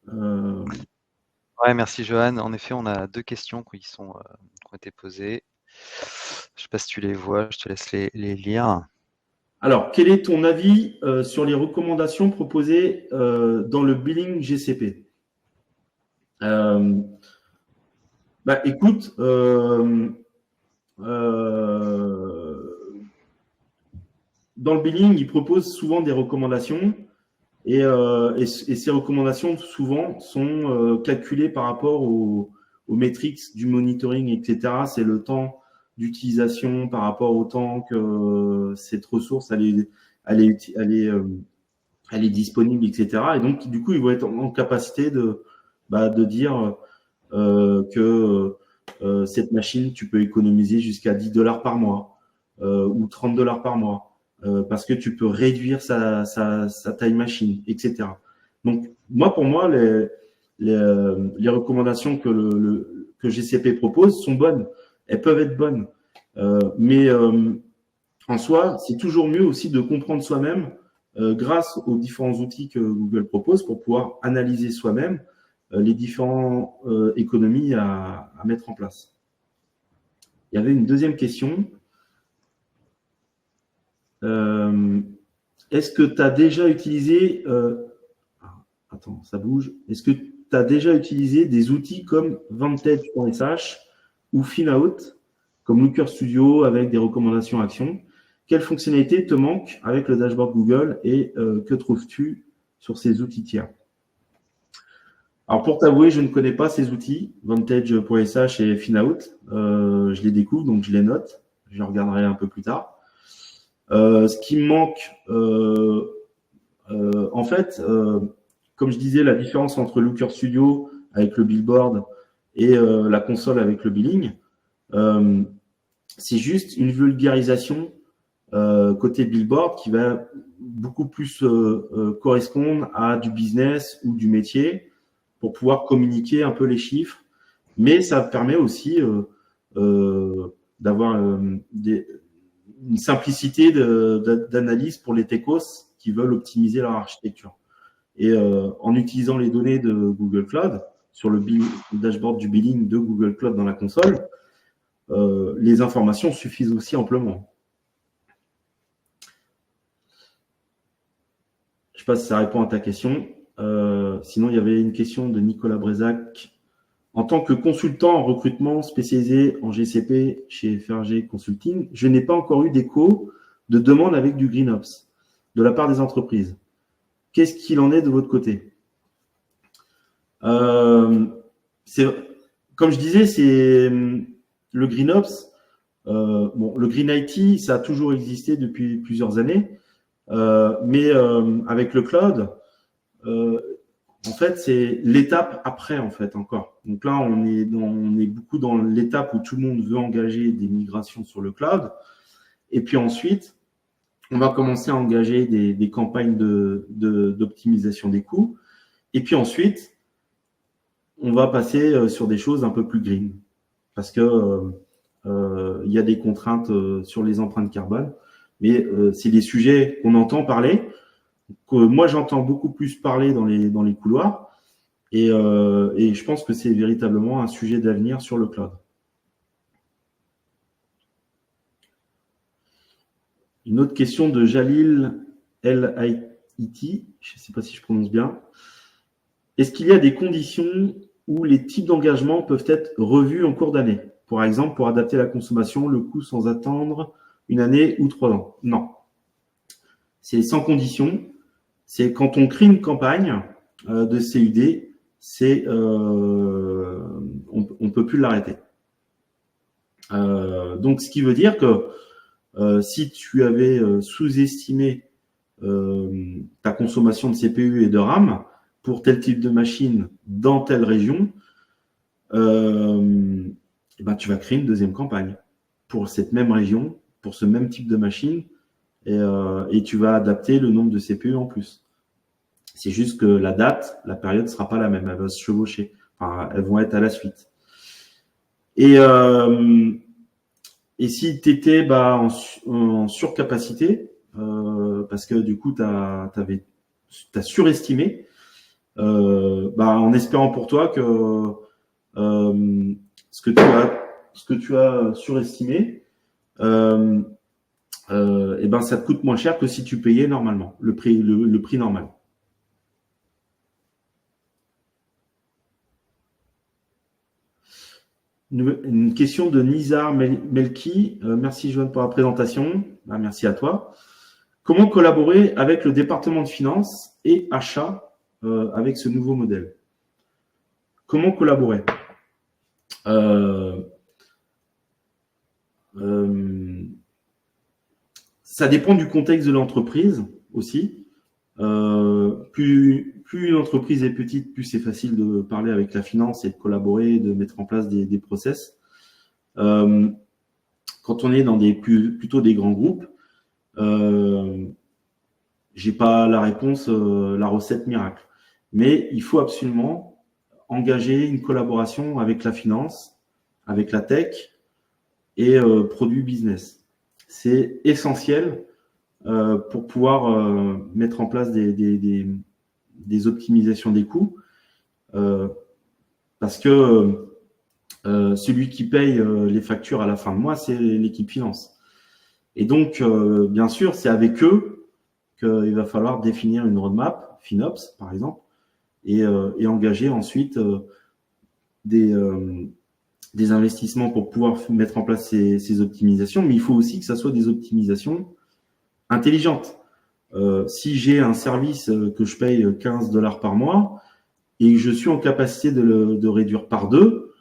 Ouais, merci Johan. En effet, on a 2 questions qui ont été posées. Je ne sais pas si tu les vois, je te laisse les lire. Alors, quel est ton avis sur les recommandations proposées dans le billing GCP? Écoute, dans le billing, ils proposent souvent des recommandations Et ces recommandations, souvent, sont calculées par rapport aux métriques du monitoring, etc. C'est le temps d'utilisation par rapport au temps que cette ressource elle est disponible, etc. Et donc, du coup, ils vont être en capacité de dire que cette machine, tu peux économiser jusqu'à $10 par mois ou $30 par mois. Parce que tu peux réduire sa taille machine, etc. Donc, pour moi, les recommandations que GCP propose sont bonnes. Elles peuvent être bonnes. Mais en soi, c'est toujours mieux aussi de comprendre soi-même grâce aux différents outils que Google propose pour pouvoir analyser soi-même les différentes économies à mettre en place. Il y avait une deuxième question. Est-ce que tu as déjà utilisé attends, ça bouge. Est-ce que tu as déjà utilisé des outils comme Vantage.sh ou Finout comme Looker Studio avec des recommandations actions? Quelles fonctionnalités te manquent avec le dashboard Google et que trouves-tu sur ces outils tiers? Alors, pour t'avouer, je ne connais pas ces outils, Vantage.sh et Finout. Je les découvre, donc je les note. Je regarderai un peu plus tard. Ce qui me manque, en fait, comme je disais, la différence entre Looker Studio avec le billboard et la console avec le billing, c'est juste une vulgarisation côté billboard qui va beaucoup plus correspondre à du business ou du métier pour pouvoir communiquer un peu les chiffres. Mais ça permet aussi d'avoir une simplicité d'analyse pour les techos qui veulent optimiser leur architecture. Et en utilisant les données de Google Cloud sur le dashboard du billing de Google Cloud dans la console, les informations suffisent aussi amplement. Je ne sais pas si ça répond à ta question. Sinon, il y avait une question de Nicolas Brezac. En tant que consultant en recrutement spécialisé en GCP chez FRG Consulting, je n'ai pas encore eu d'écho de demande avec du GreenOps de la part des entreprises. Qu'est-ce qu'il en est de votre côté? Comme je disais, c'est le GreenOps. Le Green IT, ça a toujours existé depuis plusieurs années, mais avec le cloud, en fait, c'est l'étape après, en fait, encore. Donc là, on est beaucoup dans l'étape où tout le monde veut engager des migrations sur le cloud. Et puis ensuite, on va commencer à engager des campagnes d'optimisation des coûts. Et puis ensuite, on va passer sur des choses un peu plus green. Parce que il y a des contraintes sur les empreintes carbone. Mais c'est des sujets qu'on entend parler, que moi j'entends beaucoup plus parler dans les couloirs, et je pense que c'est véritablement un sujet d'avenir sur le cloud. Une autre question de Jalil El-Haïti, je ne sais pas si je prononce bien. Est-ce qu'il y a des conditions où les types d'engagement peuvent être revus en cours d'année? Par exemple, pour adapter la consommation, le coût sans attendre une année ou 3 ans? Non. C'est sans condition. C'est quand on crée une campagne de CUD, on peut plus l'arrêter. Donc, ce qui veut dire que si tu avais sous-estimé ta consommation de CPU et de RAM pour tel type de machine dans telle région, tu vas créer une deuxième campagne pour cette même région, pour ce même type de machine, et tu vas adapter le nombre de CPU en plus. C'est juste que la période ne sera pas la même, elle va se chevaucher. Enfin, elles vont être à la suite. Et si tu étais en surcapacité, parce que du coup, tu as surestimé, en espérant pour toi que ce que tu as surestimé, ça te coûte moins cher que si tu payais normalement, le prix normal. Une question de Nizar Melki. Merci Joanne pour la présentation. Merci à toi. Comment collaborer avec le département de finance et achat avec ce nouveau modèle? Comment collaborer? Ça dépend du contexte de l'entreprise aussi. Plus une entreprise est petite, plus c'est facile de parler avec la finance et de collaborer, de mettre en place des process. Quand on est dans plutôt des grands groupes, j'ai pas la réponse, la recette miracle. Mais il faut absolument engager une collaboration avec la finance, avec la tech et produit business. C'est essentiel pour pouvoir mettre en place des optimisations des coûts, parce que celui qui paye les factures à la fin de mois, c'est l'équipe finance. Et donc, bien sûr, c'est avec eux qu'il va falloir définir une roadmap, FinOps par exemple, et engager ensuite des investissements pour pouvoir mettre en place ces optimisations. Mais il faut aussi que ça soit des optimisations intelligentes. Si j'ai un service que je paye $15 par mois et que je suis en capacité de réduire par 2,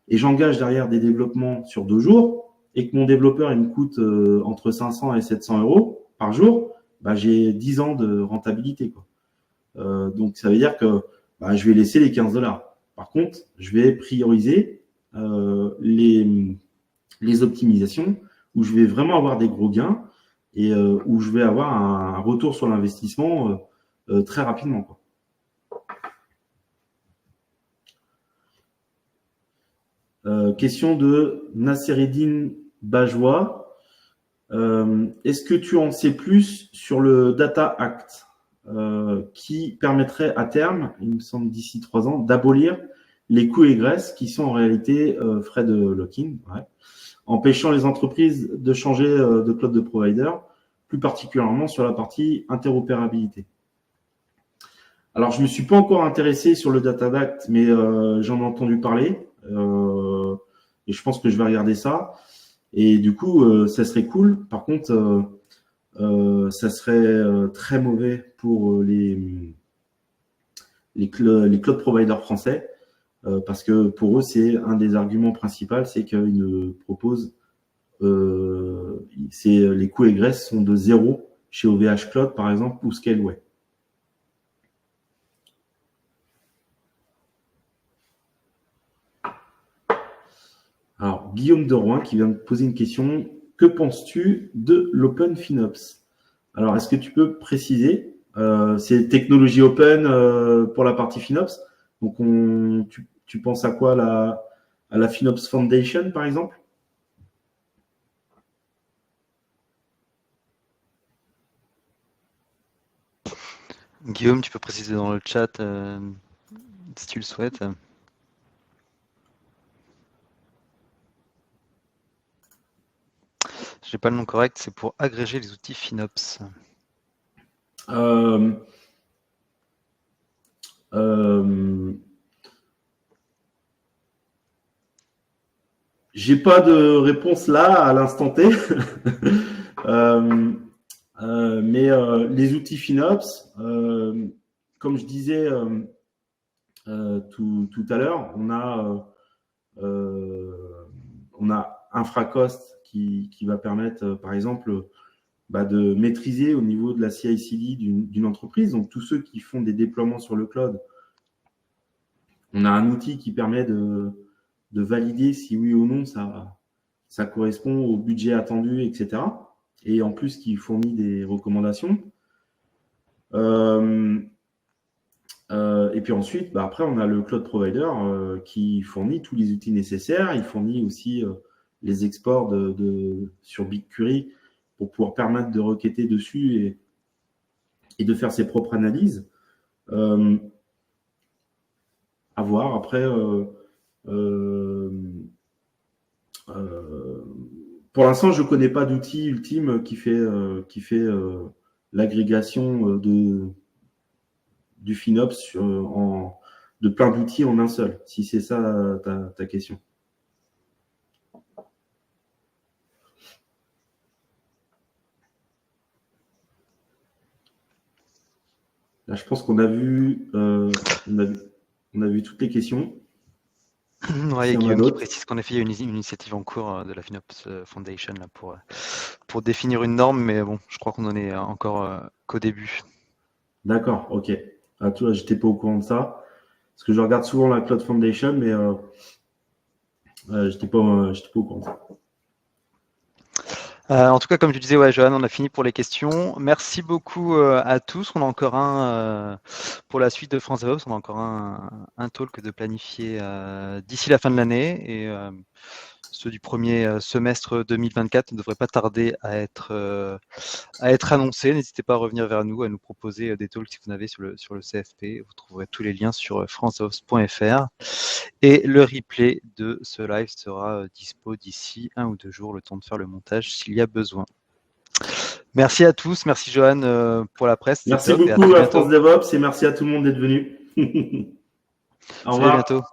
et j'engage derrière des développements sur 2 jours, et que mon développeur il me coûte entre 500 et 700 euros par jour, bah, j'ai 10 ans de rentabilité, quoi. Donc ça veut dire que je vais laisser les $15. Par contre, je vais prioriser les optimisations où je vais vraiment avoir des gros gains et où je vais avoir un retour sur l'investissement très rapidement, quoi. Question de Nassereddine Bajwa. Est-ce que tu en sais plus sur le Data Act qui permettrait à terme, il me semble d'ici 3 ans, d'abolir les coûts et graisses qui sont en réalité frais de lock-in, empêchant les entreprises de changer de cloud de provider, plus particulièrement sur la partie interopérabilité. Alors, je ne me suis pas encore intéressé sur le Data Act, mais j'en ai entendu parler et je pense que je vais regarder ça. Et du coup, ça serait cool. Par contre, ça serait très mauvais pour les cloud providers français parce que pour eux, c'est un des arguments principaux, c'est qu'ils ne proposent les coûts et graisses sont de 0 chez OVH Cloud, par exemple, ou Scaleway. Alors, Guillaume de Rouen qui vient de poser une question. Que penses-tu de l'Open FinOps? Alors, est-ce que tu peux préciser c'est technologie open pour la partie FinOps. Donc, tu penses à quoi à la FinOps Foundation, par exemple? Guillaume, tu peux préciser dans le chat si tu le souhaites. J'ai pas le nom correct, c'est pour agréger les outils FinOps. J'ai pas de réponse là à l'instant T. Mais les outils FinOps, comme je disais tout à l'heure, on a InfraCost qui va permettre, par exemple, de maîtriser au niveau de la CI/CD d'une entreprise. Donc, tous ceux qui font des déploiements sur le cloud, on a un outil qui permet de valider si oui ou non ça correspond au budget attendu, etc. Et en plus, qui fournit des recommandations. Et puis ensuite, après, on a le cloud provider qui fournit tous les outils nécessaires. Il fournit aussi les exports sur BigQuery pour pouvoir permettre de requêter dessus et de faire ses propres analyses. À voir. Après, pour l'instant, je ne connais pas d'outil ultime qui fait l'agrégation du FinOps de plein d'outils en un seul, si c'est ça ta question. Là, je pense qu'on a vu, on a vu toutes les questions. Ouais, S'il y en a Guillaume qui d'autres. précise qu'en effet, il y a une initiative en cours de la FinOps Foundation là, pour définir une norme, mais bon, je crois qu'on en est encore qu'au début. D'accord, ok. Ah, tu vois, j'étais pas au courant de ça. Parce que je regarde souvent la Cloud Foundation, mais j'étais pas au courant de ça. En tout cas, comme je disais, ouais, Johan, on a fini pour les questions. Merci beaucoup à tous. On a encore un pour la suite de France DevOps, on a encore un talk de planifier d'ici la fin de l'année et ceux du premier semestre 2024 ne devraient pas tarder à être annoncés. N'hésitez pas à revenir vers nous, à nous proposer des talks si vous en avez sur le CFP. Vous trouverez tous les liens sur francedevops.fr. Et le replay de ce live sera dispo d'ici 1 ou 2 jours, le temps de faire le montage s'il y a besoin. Merci à tous, merci Johan pour la presse. Merci Top, et à beaucoup très à bientôt. France DevOps et merci à tout le monde d'être venu. Au Salut, à revoir. bientôt.